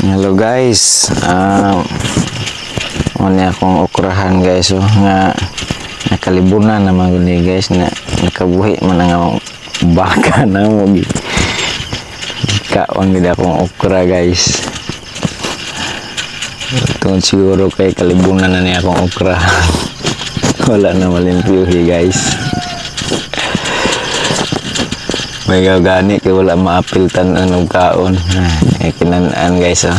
Hello guys, muna akong okrahan guys, so nga nakalibunan naman guni guys na nakabuhi man ang baka na mo kaon gid akong okra guys. Tungod siguro kay kalibunan na niya akong okra. Wala na malimpyuhi guys. May gani kay wala maapiltan anong kaon. Kinanaan guys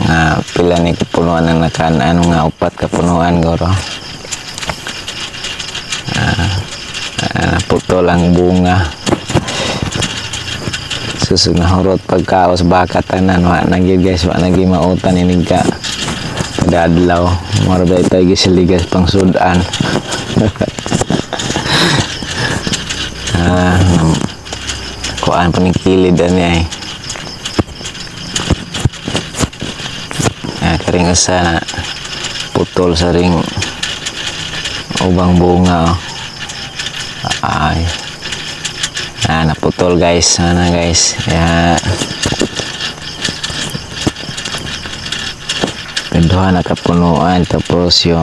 nga pila ni kapunuan ng nakaan nga upat kapunuan goro. Putol ang bunga. Susug na hurot pagkaos baka tanan wa nagid guys, wa nagi mautan inig ka dadlaw moro day tay gisiligas pang sudan. Kuan panikilid ani ay karing asa putol sa ring ubang bunga ay naputol guys sana guys ya. Kedua nakapunuan tapos yo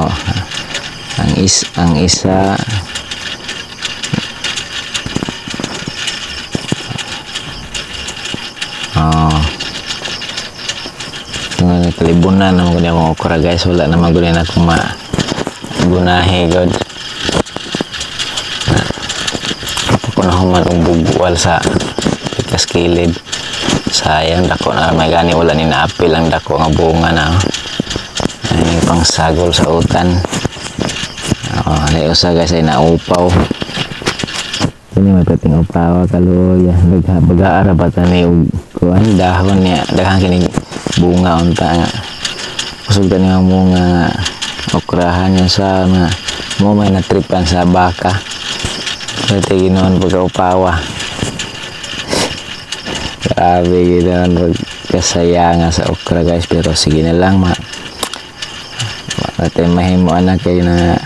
ang isa kalibunan naman ko akong okra guys, wala naman ko na akong magunahe god. Ako na human ang bubuwal sa ikas kilid, sayang dako na may gani wala ni naapil ang dako nga bunga na ay pang sagol sa utan. Ay usa guys ay naupaw ini may pating upaw kaluya naghabaga ba tani og kuan dahon niya daghang kini bunga unta nga usog tani ang bunga okrahan niya sa mo may natripan sa baka dati ginoon pagkaupawa. Grabe ginoon kasayanga sa okra guys, pero sige na lang dati mahimo anak kayo na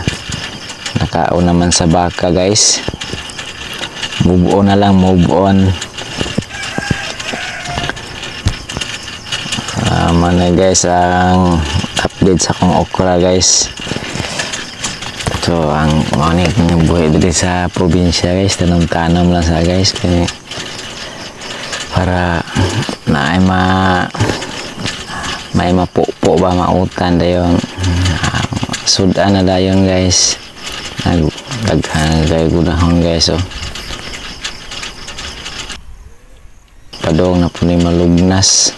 nakaon naman sa baka guys. Move on na lang, move on. Mana guys ang update sa akong okra guys. So ang manik ng buhay dito sa probinsya guys, tanong-tanong lang sa guys kaya para may mapupo ba mautan dayon. Sudan na dayon guys. Nagdaghan kayo gunahon guys padong na po ni malugnas.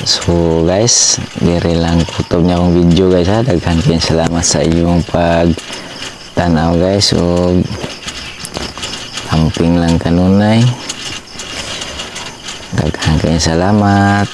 So guys, diri lang kutob niya akong video guys ha. Daghan kayo salamat sa inyong pagtanaw guys. So amping lang kanunay. Daghan kayo salamat.